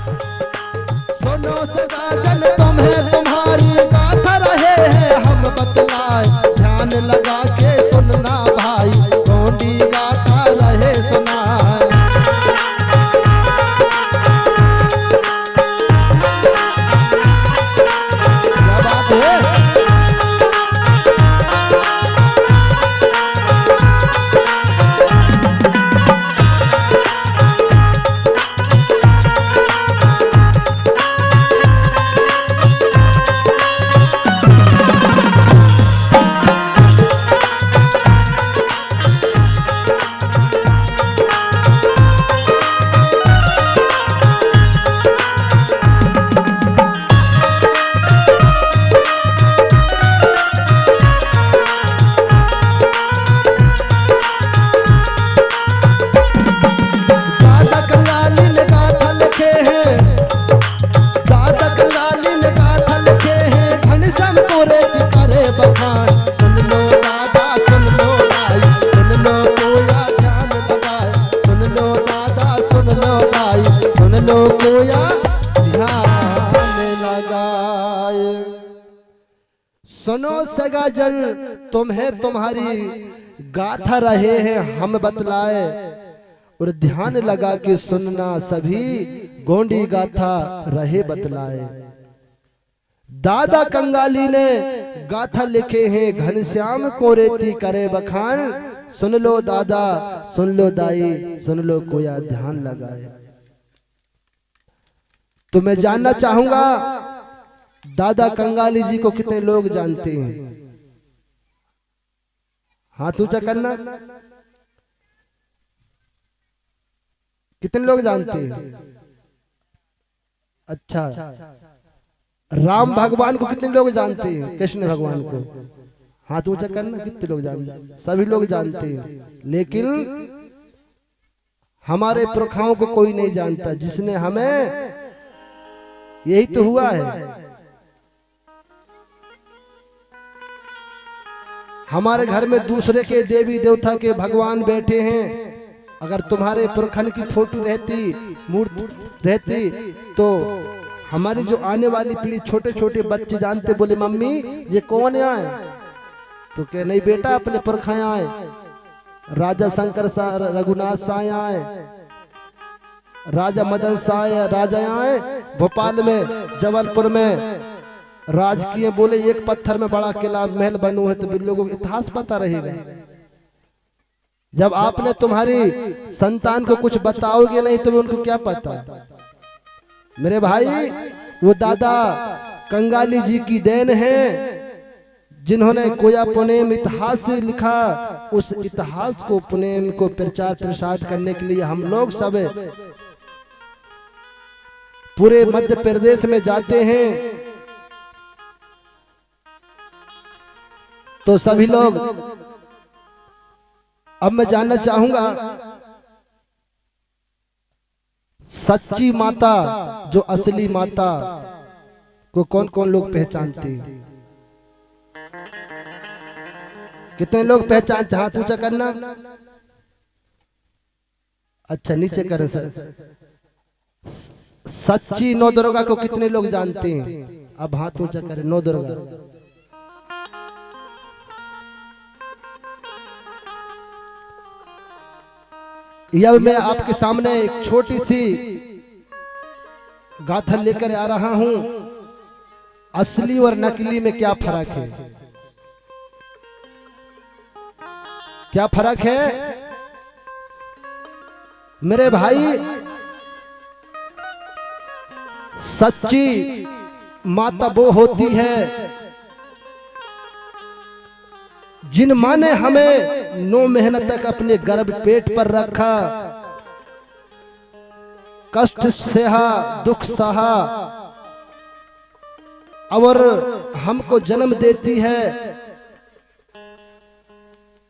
सुनो सगाजन तुम्हें तुम्हारी गाथा रहे हैं हम बतलाए, ध्यान लगा के सुनना भाई गोंडी गाथा रहे सुनाए। क्या बात है। सुनो सगाजन तुम्हें तुम्हारी गाथा रहे हैं हम बतलाए, और ध्यान लगा के सुनना सभी गोंडी गाथा रहे बतलाए। दादा कंगाली ने गाथा लिखे हैं घनश्याम को रेती करे बखान, सुन लो दादा सुन लो दाई सुन लो कोया ध्यान लगाए। तो मैं जानना चाहूंगा दादा कंगाली जी को कितने लोग जानते हैं? हाथ ऊंचा करना। कितने लोग जानते हैं? अच्छा, राम भगवान को कितने लोग जानते हैं? कृष्ण भगवान को हाथ ऊंचा करना। कितने लोग जानते हैं? सभी लोग जानते हैं, लेकिन हमारे पुरखाओं को कोई नहीं जानता, जिसने हमें, यही तो हुआ है। हमारे घर में दूसरे के देवी देवता के भगवान बैठे हैं, अगर तुम्हारे पुरखन की फोटो रहती, मूर्ति रहती, तो हमारी जो आने वाली पीढ़ी, छोटे छोटे बच्चे जानते, बोले मम्मी ये कौन आए? तो कह नहीं बेटा अपने पुरखा आए, राजा शंकर सा, रघुनाथ साय आए, राजा मदन साय राजा आए, भोपाल में जबलपुर में राज किए, बोले एक पत्थर में बड़ा किला महल बनो है, तो लोगों को इतिहास पता रहेगा। जब आपने तुम्हारी संतान को कुछ बताओगे नहीं तो उनको क्या पता? मेरे भाई, वो दादा कंगाली जी की देन है, जिन्होंने कोया पुनेम इतिहास लिखा। उस इतिहास को, पुनेम को प्रचार प्रसार करने के लिए हम लोग सब पूरे मध्य प्रदेश में जाते हैं। तो सभी लोग, अब मैं जानना चाहूंगा सच्ची माता, जो असली माता को कौन कौन लोग पहचानते हैं? कितने लोग पहचानते? हाथ ऊंचा करना। अच्छा नीचे करें सर। सच्ची नौ दुर्गा को कितने लोग जानते हैं? अब हाथ ऊंचा करें। नौ दुर्गा, यह मैं आपके सामने एक छोटी सी गाथा लेकर आ रहा हूं। असली और नकली में क्या फर्क है? क्या फर्क है मेरे भाई? सच्ची माता वो होती है जिन माँ ने हमें 9 महीने तक अपने गर्भ पेट पर रखा, कष्ट सहा, दुख सहा, और हमको जन्म देती है।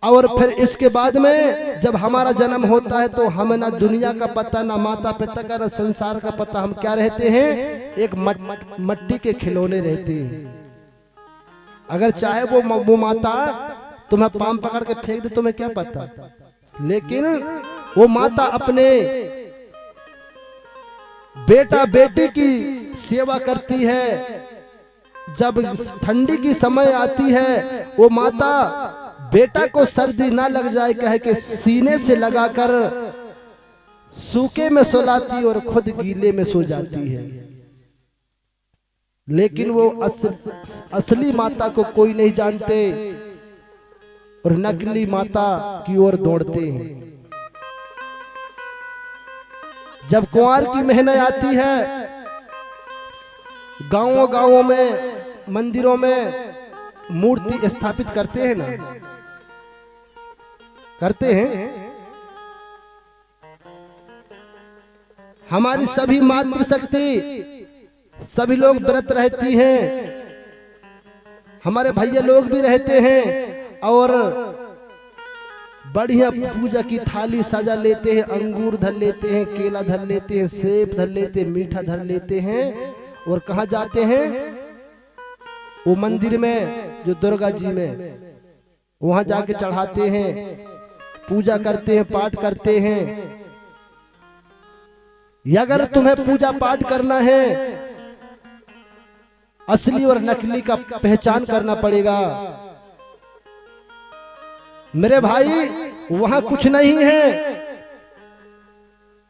और फिर इसके बाद में जब हमारा जन्म होता है तो हमें ना दुनिया का पता, ना माता पिता का, ना संसार का पता। हम क्या रहते हैं? एक मट्टी के खिलौने रहते हैं। अगर चाहे वो माता तुम्हें पाम पकड़ के फेंक दे, तुम्हें क्या पता? लेकिन वो माता अपने बेटा बेटी की सेवा करती है। जब ठंडी की समय आती है, वो माता बेटा को सर्दी ना लग जाए कह के सीने से लगाकर सूखे में सुलाती और खुद गीले में सो जाती है। लेकिन वो असली माता को कोई नहीं जानते और नकली माता की ओर दौड़ते हैं। जब कुंवार की महीना आती है, गांवों गांवों में मंदिरों में मूर्ति स्थापित करते हैं ना, करते हैं। हमारी सभी मातृशक्ति, सभी लोग व्रत रहती हैं, हमारे भैया लोग भी रहते हैं और बढ़िया पूजा की थाली सजा लेते हैं, अंगूर धर लेते हैं, केला धर लेते हैं, सेब धर लेते हैं, मीठा धर लेते हैं और कहाँ जाते हैं? वो मंदिर में जो दुर्गा जी में, वहां जाके चढ़ाते हैं, पूजा करते हैं, पाठ करते हैं। अगर तुम्हें पूजा पाठ करना है, असली और नकली का पहचान करना पड़ेगा। मेरे भाई, वहां कुछ नहीं है।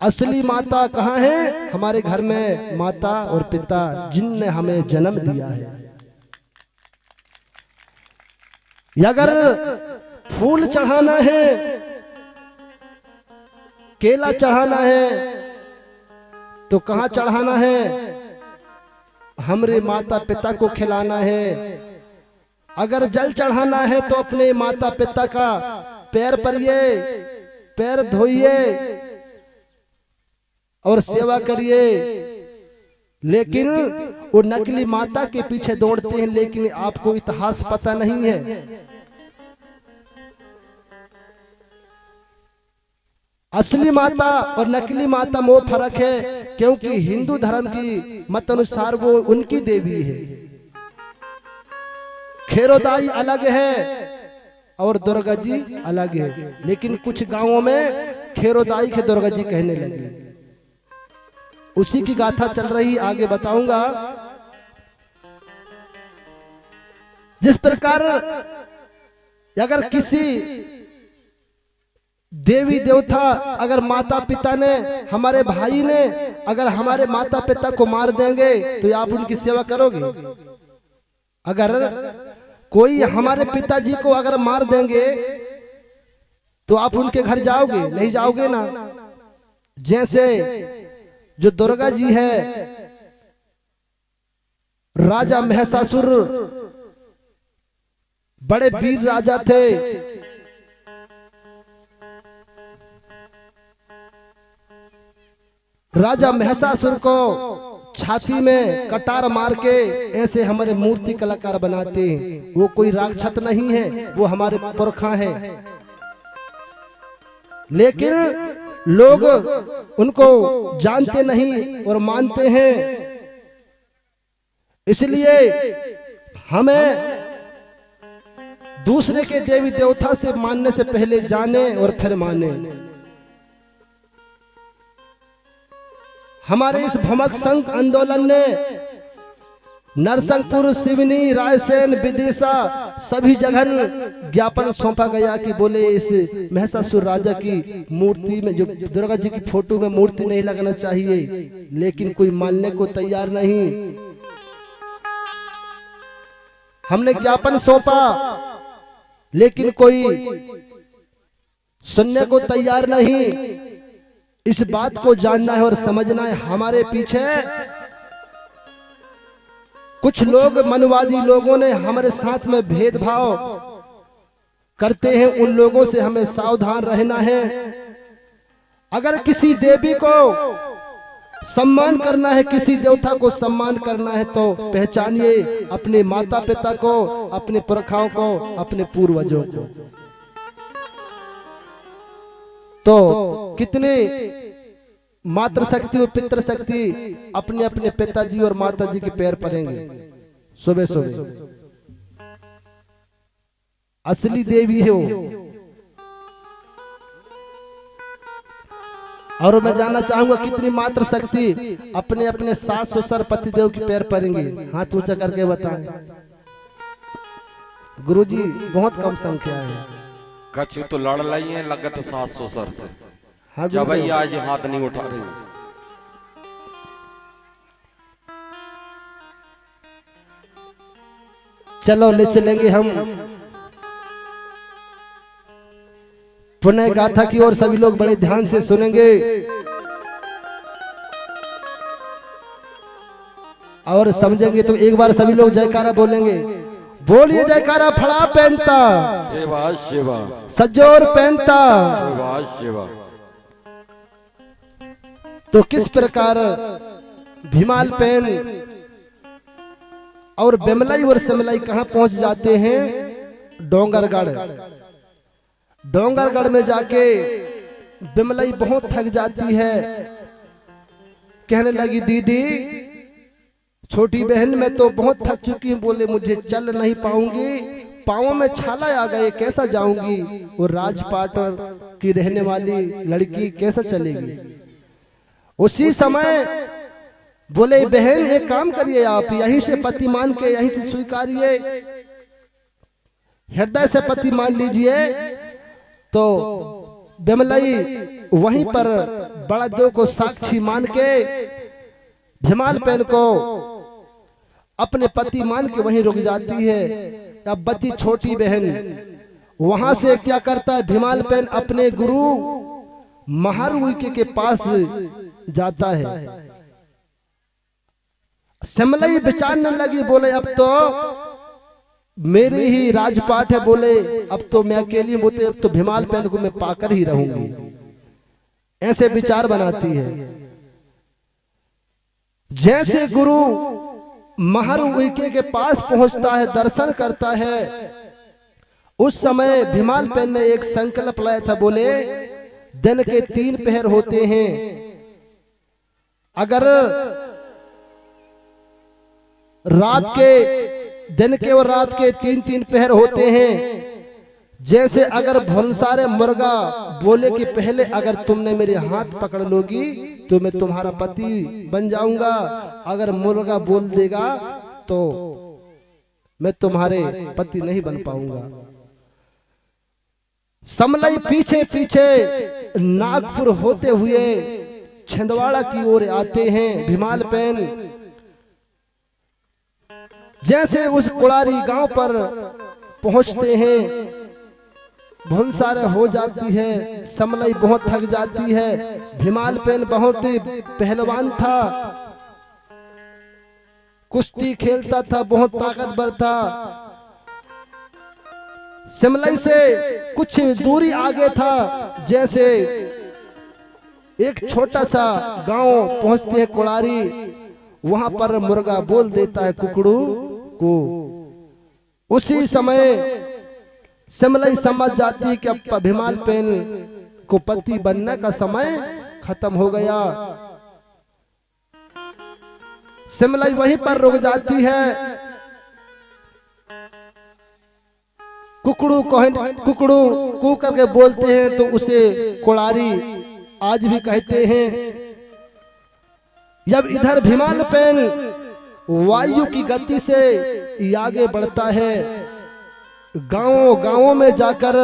असली माता कहाँ है? हमारे घर में माता और पिता जिनने हमें जन्म दिया है। अगर फूल चढ़ाना है, केला चढ़ाना है, तो कहाँ चढ़ाना है? हमरे माता पिता को खिलाना है। अगर जल चढ़ाना है तो अपने माता पिता का पैर परिए, पैर धोइए और सेवा करिए। लेकिन वो नकली माता के पीछे दौड़ते हैं, लेकिन आपको इतिहास पता नहीं है। असली माता और नकली माता में फर्क है, क्योंकि हिंदू धर्म की मत अनुसार वो उनकी देवी है। खेरोदाई अलग है और दुर्गा जी अलग है। लेकिन कुछ गांवों में खेरोदाई के दुर्गा जी कहने लगे। उसी की गाथा चल रही, आगे बताऊंगा। जिस प्रकार अगर किसी देवी देवता, अगर माता पिता ने, हमारे भाई ने अगर हमारे माता पिता को मार देंगे तो आप उनकी सेवा करोगे? अगर कोई हमारे पिताजी को अगर मार देंगे तो आप उनके घर जाओगे? नहीं जाओगे ना। जैसे जो दुर्गा जी है, राजा महिषासुर बड़े वीर राजा थे। राजा महिषासुर को छाती में कटार मार के ऐसे हमारे मूर्ति कलाकार बनाते हैं। वो कोई राक्षस नहीं है, वो हमारे पुरखा है। लेकिन लोग उनको जानते नहीं और मानते हैं। इसलिए हमें दूसरे के देवी देवता से मानने से पहले जाने और फिर माने। हमारे इस भमक संघ आंदोलन ने नरसिंहपुर, सिवनी, रायसेन, विदिशा सभी जगह ज्ञापन सौंपा गया कि बोले इस महिषासुर राजा की मूर्ति में, जो दुर्गा जी की फोटो में मूर्ति नहीं लगना चाहिए। लेकिन कोई मानने को तैयार नहीं। हमने ज्ञापन सौंपा, लेकिन कोई सुनने को तैयार नहीं। इस बात को जानना है और समझना है। हमारे पीछे कुछ लोग, मनवादी लोगों ने हमारे साथ में भेदभाव करते हैं। उन लोगों से हमें सावधान रहना है। अगर किसी देवी को सम्मान करना है, किसी देवता को सम्मान करना है, तो पहचानिए अपने माता पिता को, अपने पुरखाओं को, अपने पूर्वजों को। तो कितने मातृशक्ति और पितृशक्ति अपने अपने पिताजी और माताजी के पैर पड़ेंगे सुबह सुबह। असली देवी है वो। और मैं जानना चाहूंगा कितनी मात्र शक्ति अपने अपने सास ससुर पतिदेव के पैर पड़ेंगे, हाथ ऊंचा करके बताएं। गुरुजी बहुत कम संख्या है। कछु तो लड़ लाई है लगत सास ससुर से। हाँ जब भाई आज हाथ नहीं उठा रही। चलो ले चलेंगे हम पुनः गाथा की ओर। सभी लोग बड़े ध्यान से सुनेंगे और समझेंगे। तो एक बार सभी लोग जयकारा बोलेंगे। बोलिए जयकारा। फड़ा पहनता सेवा सेवा, सजोर पहनता सेवा सेवा। तो किस प्रकार भीमाल पेन और बेमलाई और समलाई कहां पहुंच जाते हैं? डोंगरगढ़। डोंगरगढ़ में जाके बिमलाई बहुत थक जाती है। कहने लगी दीदी, छोटी बहन मैं तो बहुत थक चुकी हूँ। बोले मुझे चल नहीं पाऊंगी, पाँव में छाला आ गए, कैसा जाऊंगी? वो राजपाट की रहने वाली लड़की कैसा चलेगी? उसी समय बोले बहन एक काम करिए, आप यहीं से पति मान के यहीं से स्वीकारिए, हृदय से पति मान लीजिए। तो बिमलाई वहीं पर बड़ा देव को साक्षी मान के भीमाल पेन को अपने पति मान के वहीं रुक जाती है। अब बची छोटी बहन, वहां से क्या करता है भीमाल पेन अपने गुरु महारुइके के पास जाता है। समलाई विचारने लगी, बोले अब तो मेरी ही राजपाट है, बोले अब तो मैं अकेली, बोलते अब तो भीमाल पेन को मैं पाकर ही रहूंगी। ऐसे विचार बनाती है। जैसे गुरु महारुइके के पास पहुंचता है, दर्शन करता है, उस समय भीमाल पेन ने एक संकल्प लाया था। बोले दिन के 3 पहर होते हैं, अगर रात के दिन के और रात के 3-3 पहर होते हैं। जैसे अगर भंसारे मुर्गा बोले कि पहले अगर तुमने मेरे हाथ पकड़ लोगी तो मैं तुम्हारा पति बन जाऊंगा, अगर मुर्गा बोल देगा तो मैं तुम्हारे पति नहीं बन पाऊंगा। समलाई पीछे पीछे नागपुर होते हुए छिंदवाड़ा की ओर आते हैं। भीमाल पेन जैसे उस कुड़ारी गांव पर पहुंचते हैं, भंसार हो जाती है। समलाई बहुत थक जाती है। भीमाल पेन बहुत ही पहलवान था, कुश्ती खेलता था, बहुत ताकतवर था। समलाई से कुछ दूरी आगे था, जैसे एक छोटा सा गांव पहुंचते हैं कुड़ारी, वहां पर मुर्गा बोल देता है कुकड़ू को। उसी समय समलाई समझ जाती है कि अब भीमाल पेन को पति बनने का समय खत्म हो गया। समलाई वहीं पर रुक जाती है। कुकड़ू कू करके बोलते हैं तो उसे कुड़ारी आज भी कहते हैं। जब इधर भीमाल पेन वायु की गति से आगे बढ़ता है, गांवों में जाकर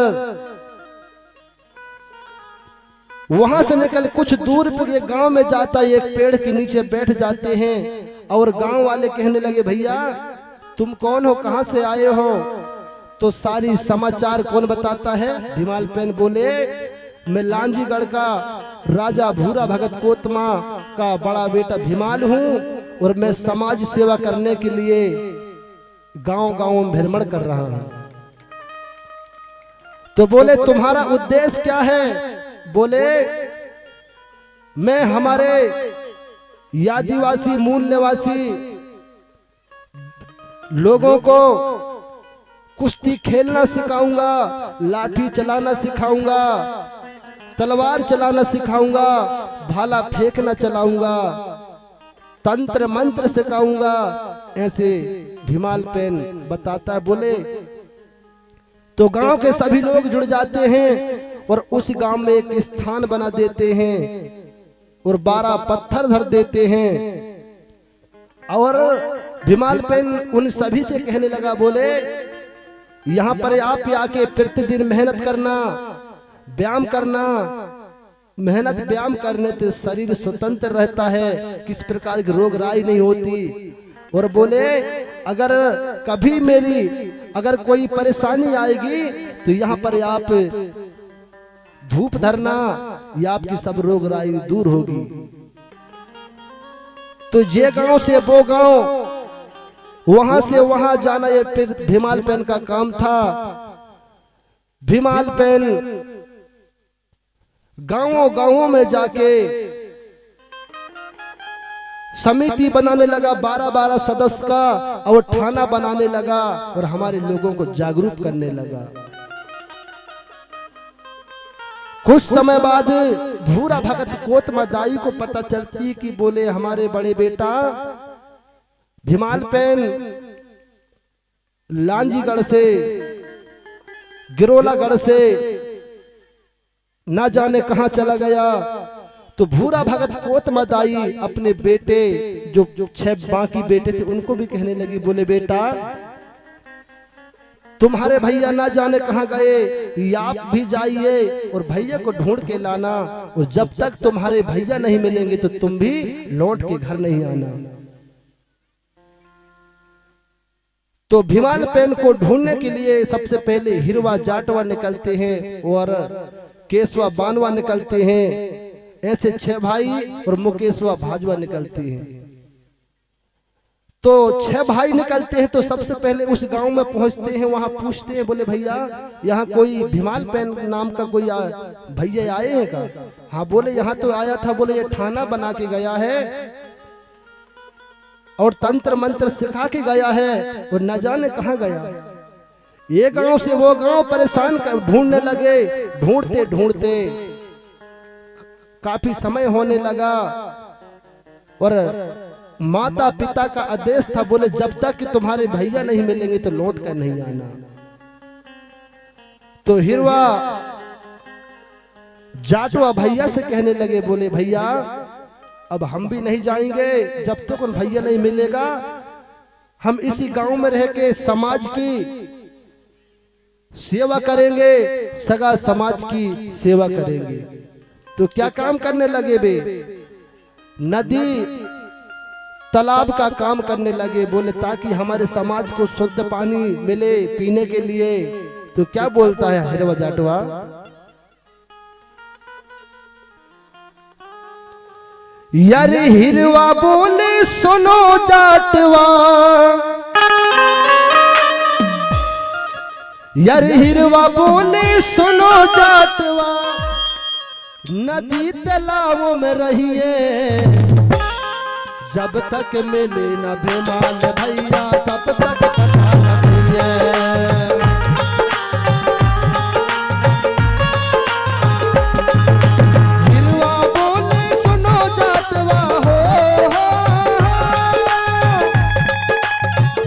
वहां से निकल कुछ दूर पर एक गांव में जाता है, एक पेड़ के नीचे बैठ जाते हैं और गांव वाले कहने लगे भैया तुम कौन हो, कहां से आए हो? तो सारी समाचार कौन बताता है? भीमाल पेन बोले मैं लांजीगढ़ का राजा भूरा भगत कोतमा का बड़ा बेटा भीमाल हूं और मैं समाज सेवा करने के लिए गांव में भ्रमण कर रहा हूं। तो बोले तुम्हारा उद्देश्य क्या है? बोले मैं हमारे आदिवासी मूल निवासी लोगों को कुश्ती खेलना सिखाऊंगा, लाठी चलाना सिखाऊंगा, तलवार चलाना सिखाऊंगा, भाला फेंकना चलाऊंगा, तंत्र मंत्र सिखाऊंगा। ऐसे भीमाल पेन बताता है। बोले तो गांव के सभी लोग जुड़ जाते हैं और उस गांव में एक स्थान बना देते हैं। और 12 पत्थर धर देते हैं। और भीमालपेन उन सभी से कहने लगा, बोले यहाँ पर आप आके प्रतिदिन मेहनत करना, व्यायाम करना। मेहनत व्यायाम करने से शरीर स्वतंत्र रहता है, किस प्रकार की रोग राई नहीं होती। और बोले अगर कभी मेरी अगर कोई परेशानी आएगी तो यहाँ पर आप धूप धरना, या आपकी सब रोग राई दूर होगी। तो ये गांव से वो गांव, वहां से वहां जाना, ये भीमालपेन का काम था। भीमालपेन गांवों गांवों में जाके समिति बनाने लगा, 12-12 सदस्य का, और थाना बनाने लगा और हमारे लोगों को जागरूक करने लगा। कुछ समय बाद भूरा भगत कोतमदाई को पता चलती कि बोले हमारे बड़े बेटा भीमालपेन लांजीगढ़ से, गिरोलागढ़ से ना जाने कहां चला गया। तो भूरा भगत कोतमदाई अपने बेटे जो 6 बाकी बेटे थे उनको भी कहने लगी, बोले बेटा तुम्हारे भैया ना जाने कहां गए, आप भी जाइए और भैया को ढूंढ के लाना, और जब तक तुम्हारे भैया नहीं मिलेंगे तो तुम भी लौट के घर नहीं आना। तो भीमालपेन को ढूंढने के लिए सबसे पहले हिरवा जाटवा निकलते हैं और केशवा बानवा निकलते हैं। ऐसे 6 भाई और मुकेशवा भाजवा निकलते हैं। तो 6 भाई निकलते हैं तो सबसे पहले उस गांव में पहुंचते हैं, वहां पूछते हैं, बोले भैया यहाँ कोई भीमालपेन नाम का कोई भैया आए हैं का? हाँ बोले यहाँ तो आया था, बोले ये थाना बना के गया है और तंत्र मंत्र सिखा के गया है और न जाने कहां गया। ये गांव से वो गांव परेशान ढूंढने लगे। ढूंढते ढूंढते काफी समय होने लगा और माता पिता का आदेश था, बोले जब तक कि तुम्हारे भैया नहीं मिलेंगे तो लौट कर नहीं आना। तो हिरवा जाटवा भैया से कहने लगे, बोले भैया अब हम भी नहीं जाएंगे जब तक उन भैया नहीं मिलेगा। हम इसी गांव में रह के समाज की सेवा करेंगे, सगा समाज की सेवा करेंगे। तो क्या काम करने लगे बे? नदी तालाब का काम करने लगे, बोले ताकि हमारे समाज को शुद्ध पानी मिले पीने के लिए। तो क्या बोलता है हिरवा जाटवा? यार हिरवा बोले सुनो जाटवा, यार हिरवा बोले सुनो जाटवा, नदी तालाबों में रहिए, जब तक मिले न भीमाल भैया तब तक पता नहीं। हिरवा बोले सुनो जाटवा हो,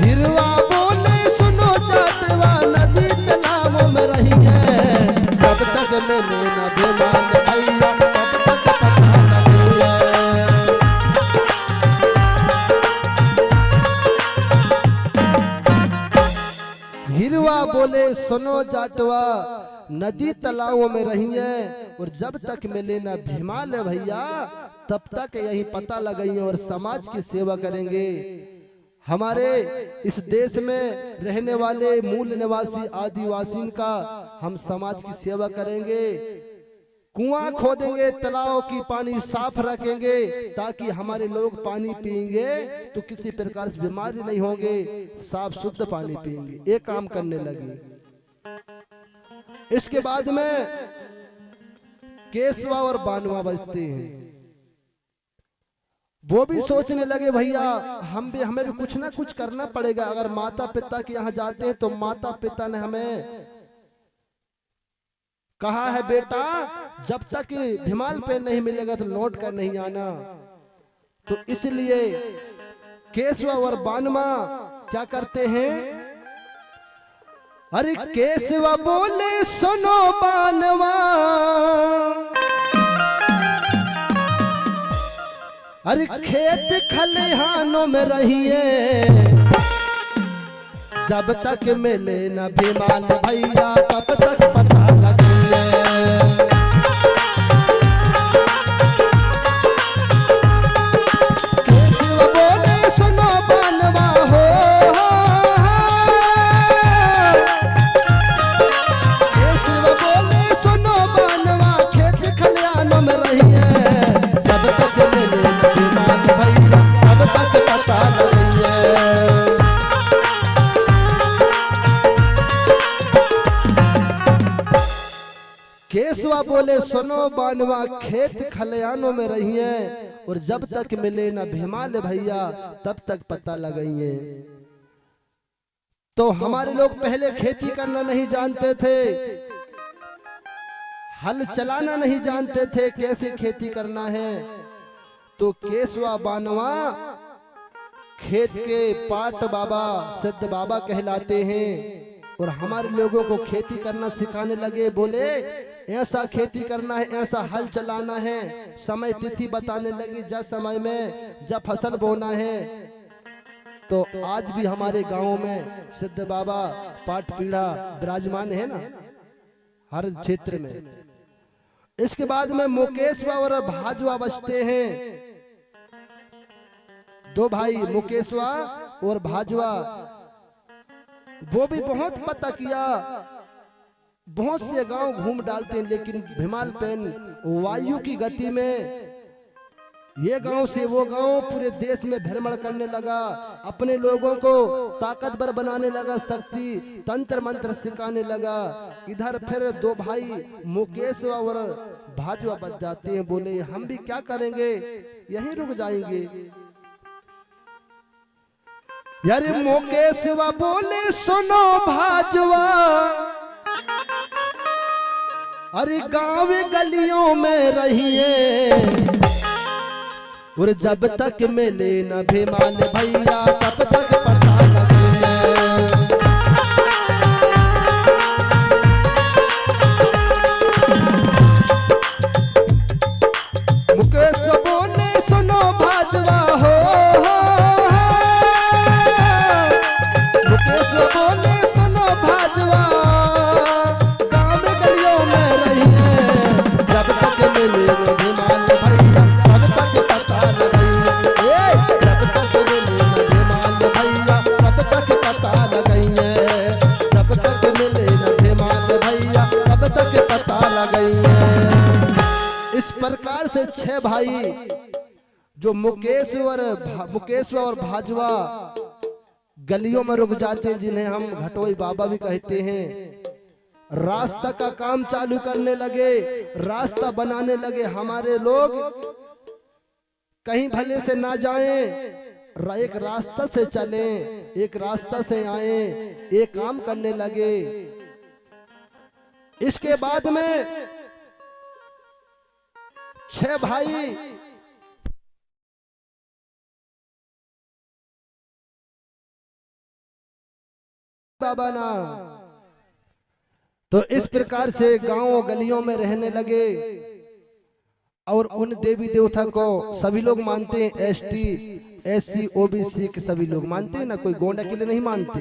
हिरवा बोले सुनो जाटवा, नदी तालाबों में रहिए, जब तक मिले न भीमाल भैया तब तक पता नहीं। हिरवा बोले सुनो जाटवा, नदी तालाबों में रहिए और जब तक मिले ना भीमाल भैया तब तक यही पता लगाइए और समाज की सेवा करेंगे। हमारे इस देश में रहने वाले मूल निवासी आदिवासी का हम समाज की सेवा करेंगे। कुआं खोदेंगे, तालाब की पानी साफ रखेंगे ताकि हमारे लोग पानी पिएंगे तो किसी प्रकार से बीमारी नहीं होंगे, साफ शुद्ध पानी पिएंगे। एक काम करने लगे। इसके बाद में केशवा और बानवा बजते हैं। वो भी सोचने लगे भैया हमें भी कुछ ना कुछ करना पड़ेगा। अगर माता पिता के यहाँ जाते हैं तो माता पिता ने हमें कहा है बेटा जब तक भीमालपेन नहीं मिलेगा तो लौट कर नहीं आना। तो इसलिए केशवा और बानवा क्या करते हैं? अरे केशवा बोले सुनो बानवा, अरे खेत खलिहानों में रहिए, जब तक मिले न भीमाल भैया तब तक पता लगिए। केशव बोले सुनो बनवा हो, केशव बोले सुनो बनवा, खेत खलिहानों में रहिए, जब तक मिले न भीमाल भैया तब तक पता लगिए। केशवा बोले सुनो बानवा, खेत खलिहानों में रहिए, और जब तक मिले न भीमाल भैया तब तक पता लगाइए। तो हमारे लोग पहले खेती करना नहीं जानते थे, हल चलाना नहीं जानते थे, कैसे खेती करना है। तो केशवा बानवा खेत के पाट बाबा सिद्ध बाबा कहलाते हैं, और हमारे लोगों को खेती करना सिखाने लगे। बोले ऐसा खेती करना है, ऐसा हल चलाना है, समय तिथि बताने लगी, जब समय में जब फसल बोना है। तो आज भी हमारे गांव में सिद्ध बाबा पाट पीढ़ा विराजमान है ना, हर क्षेत्र में। इसके बाद में मुकेशवा और भाजवा बचते हैं, दो भाई मुकेशवा और भाजवा। वो भी बहुत पता किया, बहुत से गांव घूम डालते हैं, लेकिन भीमाल पेन वायु की गति में ये गांव से वो गांव पूरे देश में भ्रमण करने लगा, अपने लोगों को ताकतवर बनाने लगा, शक्ति तंत्र मंत्र सिखाने लगा। इधर फिर दो भाई मुकेश और भाजवा बच जाते हैं। बोले हम भी क्या करेंगे, यहीं रुक जाएंगे। यार मुकेशवा बोले सुनो भाजवा, अरे गांव गलियों में रहिए, और जब तक मिले न भीमाल भैया तब तक पता लगिए। मुकेश बोले सुनो भाजवा हो, मुकेश बोले सुनो भाजवा, गांव गलियों में रहिए, जब तक मिले न भीमाल भैया तब तक पता लगिए। जब तक मिले न भीमाल भैया तब तक पता लगिए, जब तक मिले न भीमाल भैया तब तक पता लगिए। इस प्रकार से 6 भाई जो मुकेश और भाजवा गलियों में रुक जाते हैं, जिन्हें हम घटोई बाबा भी कहते हैं। रास्ता का काम चालू करने लगे, रास्ता बनाने लगे। हमारे लोग कहीं भले से ना जाएं, एक रास्ता से चलें, एक रास्ता से आएं, एक काम करने लगे। इसके बाद में 6 भाई बाबा नाम, तो इस प्रकार से गांवों गलियों में रहने लगे। और उन देवी देवता को सभी लोग मानते हैं, एसटी एससी ओबीसी के सभी लोग मानते हैं ना, कोई गोंडा के लिए नहीं मानते।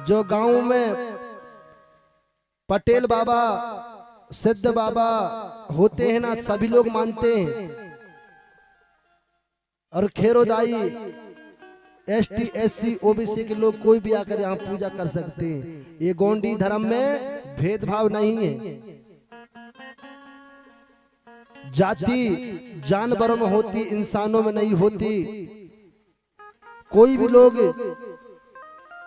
जो गांव में पटेल बाबा सिद्ध बाबा होते हैं ना, सभी लोग मानते हैं। और खेरोदाई एसटी एससी ओबीसी के लोग कोई भी आकर यहाँ पूजा कर सकते हैं। ये गोंडी धर्म में भेदभाव नहीं है। जाति जानवरों में होती, इंसानों में नहीं होती। कोई भी लोग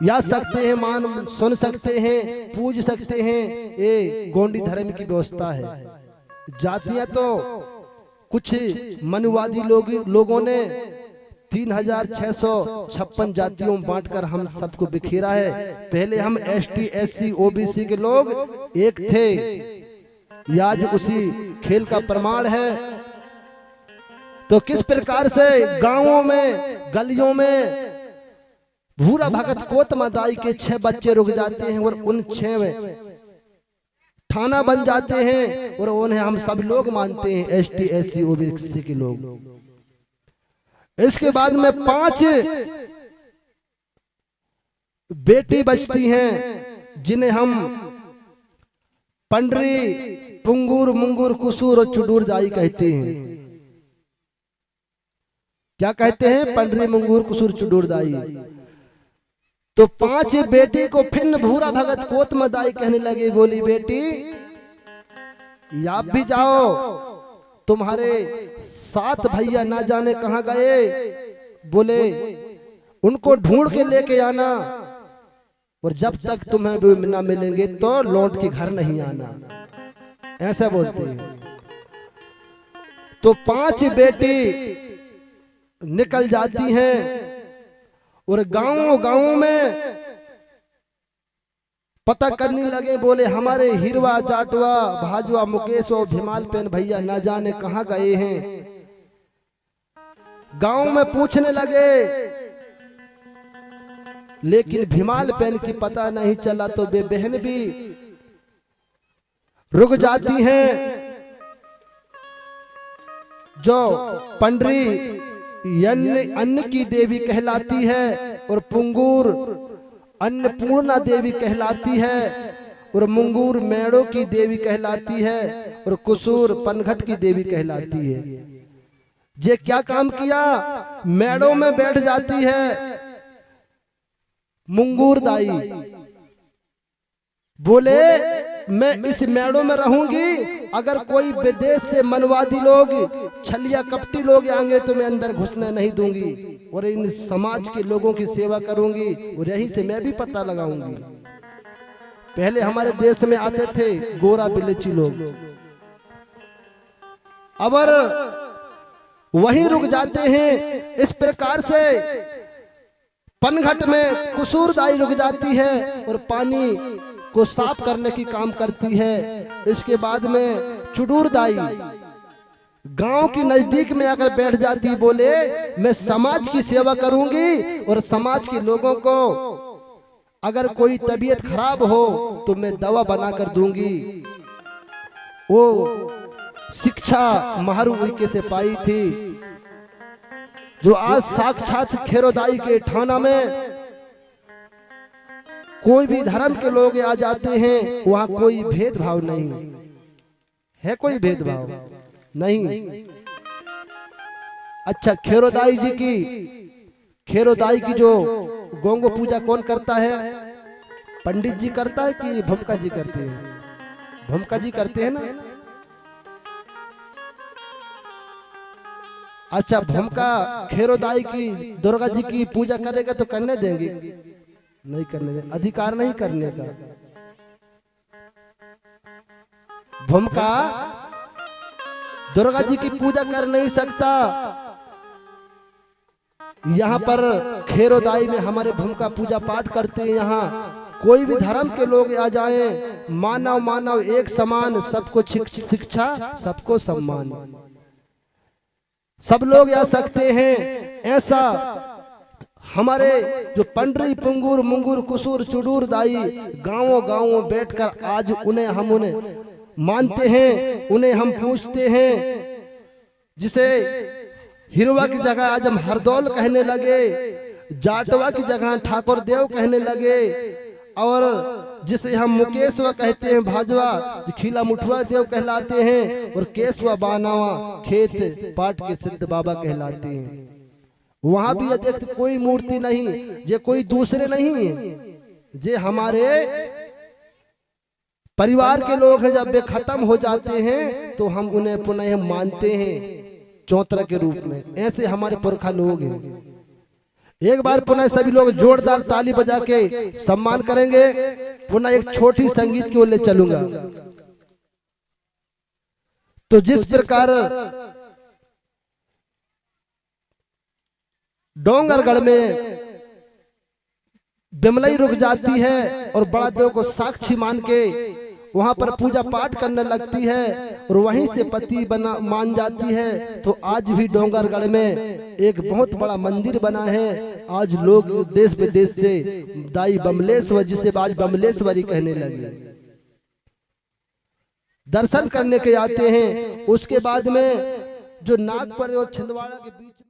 या सकते हैं, मान सुन सकते हैं, पूज सकते हैं। ये गोंडी धर्म की व्यवस्था है। जातियां तो कुछ मनुवादी लोगों ने 3656 जातियों में बांटकर हम सबको बिखेरा है। पहले हम एसटी एससी ओबीसी के लोग एक थे, आज उसी खेल का प्रमाण है। तो किस प्रकार से गांवों में गलियों में भूरा भगत कोतमदाई के 6 बच्चे रुक जाते हैं, और उन 6 थाना बन जाते हैं और उन्हें हम सब लोग मानते हैं, एसटी एससी ओबीसी के लोग। इसके बाद में 5 बेटी बचती हैं जिन्हें हम पंडरी, पुंगूर, मुंगूर, कुसूर और चुडूर दाई कहते हैं। क्या कहते हैं? पंडरी, मुंगूर, कुसूर, चुडूर दाई। तो 5 बेटी को फिर भूरा भगत कोत मदाई कहने लगे। बोली बेटी आप भी जाओ, तुम्हारे 7 भैया ना जाने कहां गए, बोले उनको ढूंढ के लेके आना, और जब तक तुम्हें भी ना मिलेंगे तो लौट के घर नहीं आना, ऐसा बोलते हैं। तो 5 बेटी निकल जाती हैं और गांव में पता करने लगे। बोले हमारे हिरवा, जाटवा, भाजवा, मुकेश और भीमाल पेन भैया ना जाने कहां गए हैं। गांव में पूछने लगे, लेकिन भीमाल पेन की पता नहीं चला। तो वे बहन भी रुक जाती हैं। जो पंडरी अन्न की देवी कहलाती है, और पुंगूर अन्नपूर्णा देवी कहलाती है, और मुंगूर मेड़ों की देवी कहलाती है, और कुसूर पनघट की देवी कहलाती है। ये क्या काम किया? मेड़ों में बैठ जाती है मुंगूर दाई। बोले मैं इस मेड़ों में रहूंगी, अगर कोई विदेश से मनवादी लोग, छलिया कपटी लोग आएंगे तो मैं अंदर घुसने नहीं दूंगी, और इन समाज के लोगों की सेवा करूंगी, और यहीं से मैं भी पता लगाऊंगी। पहले हमारे देश में आते थे गोरा बिलेची लोग, अब वहीं रुक जाते हैं। इस प्रकार से पनघट में कुसूर दाई रुक जाती है और पानी को साफ करने की काम करती है। इसके बाद में चुडूर दाई गांव की नजदीक में आकर बैठ जाती। बोले मैं समाज की सेवा करूंगी, और समाज के लोगों को अगर कोई तबीयत खराब हो तो मैं दवा बनाकर दूंगी। वो शिक्षा महारू उइके से पाई थी, जो आज साक्षात खेरोदाई के थाना में कोई भी धर्म के लोग आ जाते हैं, वहां कोई भेदभाव नहीं है, कोई भेदभाव नहीं। अच्छा, खेरोदाई की जो गोंगो पूजा कौन करता है? पंडित जी करता है कि भमका जी करते हैं? भमका जी करते हैं ना। अच्छा, भमका खेरोदाई की दुर्गा जी की पूजा करेगा तो करने देंगे? नहीं करने देंगे, अधिकार नहीं करने का। भमका दुर्गा जी की पूजा कर नहीं सकता। यहाँ पर खेरोदाई में हमारे भमका पूजा पाठ करते हैं। यहाँ कोई भी धर्म के लोग आ जाएं, मानव मानव एक समान, सबको शिक्षा, सबको सम्मान, सब लोग आ सकते हैं। ऐसा हमारे जो पंडरी, पुंगूर, मुंगूर, कुसूर, चुडूर दाई गांवों गांवों बैठकर आज उन्हें मानते हैं, उन्हें हम पूछते हैं। जिसे हिरवा की जगह आज हम हरदौल कहने लगे, जाटवा की जगह ठाकुर देव कहने लगे, और जिसे हम मुकेशवा कहते हैं, भाजवा खीला मुठवा देव कहलाते हैं, और केशवा बानावा खेत पाट के सिद्ध बाबा कहलाते हैं। वहां भी देखते कोई मूर्ति नहीं, ये कोई दूसरे नहीं है, ये हमारे परिवार के लोग हैं। जब वे खत्म हो जाते हैं तो हम उन्हें पुनः मानते हैं चौतरा के रूप में। ऐसे हमारे पुरखा लोग हैं। एक बार पुनः सभी लोग जोरदार ताली बजा के सम्मान करेंगे। पुनः एक छोटी संगीत की ओर ले चलूंगा। तो जिस प्रकार डोंगरगढ़ में बिमलई रुक जाती है और बड़ा देव को साक्षी मान के वहां पर पूजा पाठ करने लगती है, और वहीं से पति बना मान जाती है, तो आज भी डोंगरगढ़ में एक बहुत बड़ा मंदिर बना है। आज लोग देश विदेश से दाई बमलेश्वर, जिसे आज बमलेश्वरी कहने लगे। दर्शन करने के आते हैं। उसके बाद में जो नागपुर और छिंदवाड़ा के बीच